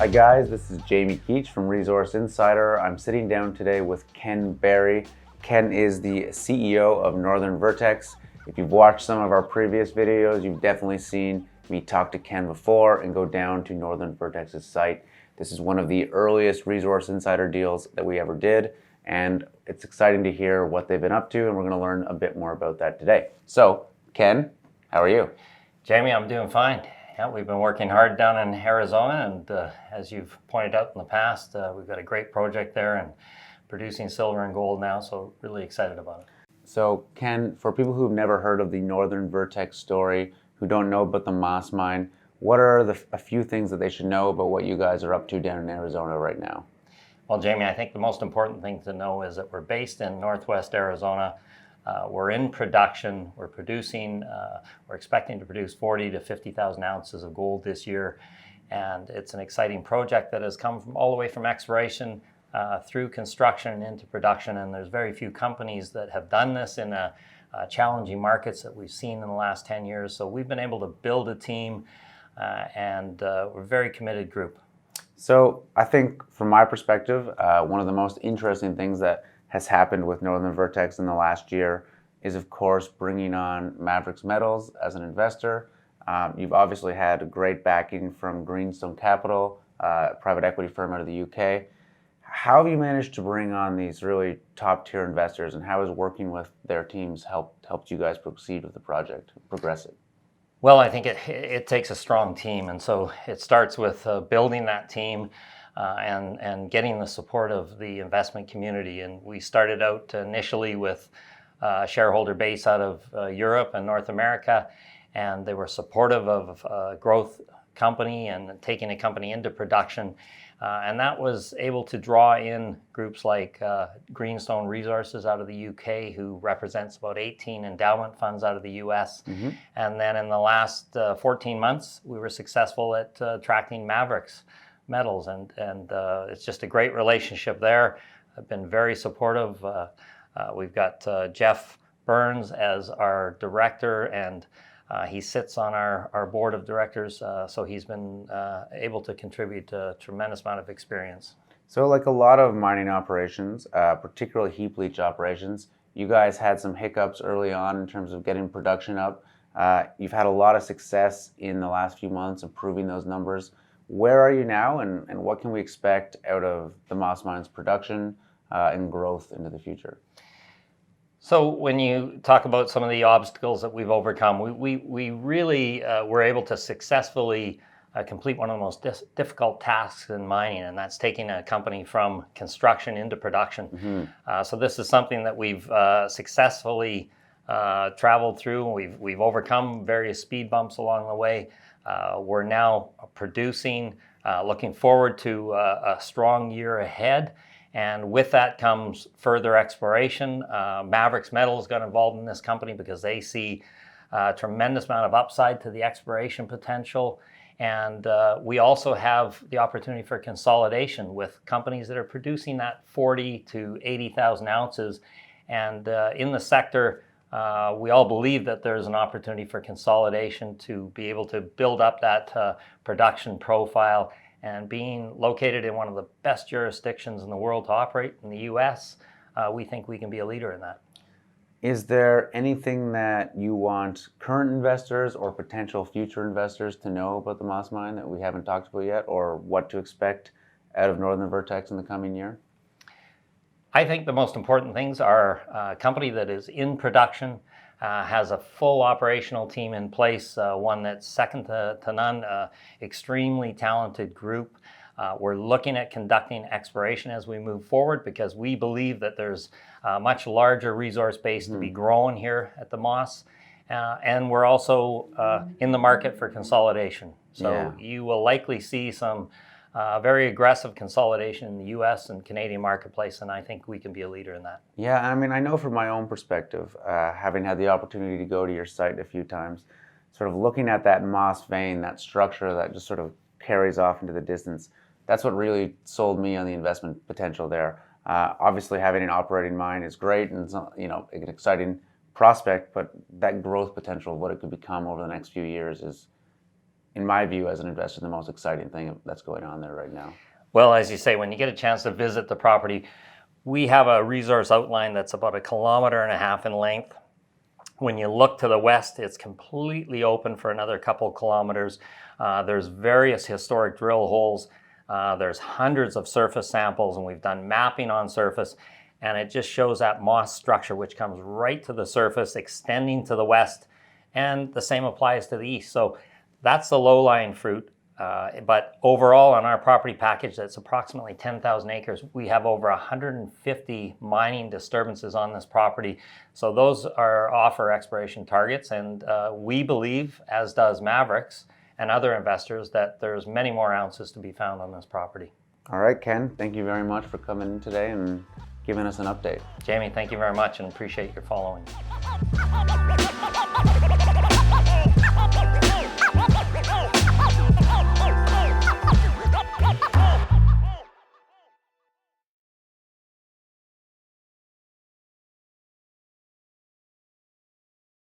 Hi guys, this is Jamie Keech from Resource Insider. I'm sitting down today with Ken Barry. Ken is the CEO of Northern Vertex. If you've watched some of our previous videos, you've definitely seen me talk to Ken before and go down to Northern Vertex's site. This is one of the earliest Resource Insider deals that we ever did, and it's exciting to hear what they've been up to, and we're going to learn a bit more about that today. So, Ken, how are you? Jamie, I'm doing fine. Yeah, we've been working hard down in Arizona, and as you've pointed out in the past, we've got a great project there and producing silver and gold now, so really excited about it. So, Ken, for people who've never heard of the Northern Vertex story, who don't know about the Moss Mine, what are a few things that they should know about what you guys are up to down in Arizona right now? Well, Jamie, I think the most important thing to know is that we're based in Northwest Arizona. We're in production, we're producing, we're expecting to produce 40 to 50,000 ounces of gold this year. And it's an exciting project that has come from all the way from exploration through construction and into production. And there's very few companies that have done this in challenging markets that we've seen in the last 10 years. So we've been able to build a team and we're a very committed group. So I think from my perspective, one of the most interesting things that has happened with Northern Vertex in the last year is, of course, bringing on Vertex Metals as an investor. You've obviously had a great backing from Greenstone Capital, a private equity firm out of the UK. How have you managed to bring on these really top-tier investors, and how has working with their teams helped you guys proceed with the project, progress it? Well, I think it takes a strong team, and so it starts with building that team. And getting the support of the investment community. And we started out initially with a shareholder base out of Europe and North America, and they were supportive of a growth company and taking a company into production. And that was able to draw in groups like Greenstone Resources out of the UK, who represents about 18 endowment funds out of the US. Mm-hmm. And then in the last 14 months, we were successful at attracting Vertex Metals, and it's just a great relationship there. I've been very supportive. We've got Jeff Burns as our director, and he sits on our board of directors, so he's been able to contribute a tremendous amount of experience. So like a lot of mining operations, particularly heap leach operations, you guys had some hiccups early on in terms of getting production up. You've had a lot of success in the last few months improving those numbers. Where are you now, and what can we expect out of the Moss Mine's production and growth into the future? So when you talk about some of the obstacles that we've overcome, we really were able to successfully complete one of the most difficult tasks in mining, and that's taking a company from construction into production. Mm-hmm. So this is something that we've successfully traveled through. We've overcome various speed bumps along the way. We're now producing, looking forward to a strong year ahead. And with that comes further exploration. Vertex Metals got involved in this company because they see a tremendous amount of upside to the exploration potential. And we also have the opportunity for consolidation with companies that are producing that 40 to 80,000 ounces. And in the sector, we all believe that there's an opportunity for consolidation to be able to build up that production profile, and being located in one of the best jurisdictions in the world to operate in the US, we think we can be a leader in that. Is there anything that you want current investors or potential future investors to know about the Moss Mine that we haven't talked about yet, or what to expect out of Northern Vertex in the coming year? I think the most important things are a company that is in production, has a full operational team in place, one that's second to none, extremely talented group. We're looking at conducting exploration as we move forward because we believe that there's a much larger resource base to be grown here at the Moss. And we're also in the market for consolidation. So you will likely see some very aggressive consolidation in the US and Canadian marketplace, and I think we can be a leader in that. Yeah, I mean, I know from my own perspective, having had the opportunity to go to your site a few times, sort of looking at that Moss vein, that structure that just sort of carries off into the distance, that's what really sold me on the investment potential there. Obviously, having an operating mine is great, and it's, you know, an exciting prospect, but that growth potential, what it could become over the next few years, is in my view, as an investor, the most exciting thing that's going on there right now. Well, as you say, when you get a chance to visit the property, we have a resource outline that's about 1.5 kilometers in length. When you look to the west, it's completely open for another couple kilometers. There's various historic drill holes. There's hundreds of surface samples, and we've done mapping on surface. And it just shows that moss structure, which comes right to the surface, extending to the west. And the same applies to the east. So that's the low-lying fruit. But overall, on our property package, that's approximately 10,000 acres. We have over 150 mining disturbances on this property. So those offer exploration targets. And we believe, as does Maverix and other investors, that there's many more ounces to be found on this property. All right, Ken, thank you very much for coming in today and giving us an update. Jamie, thank you very much and appreciate your following.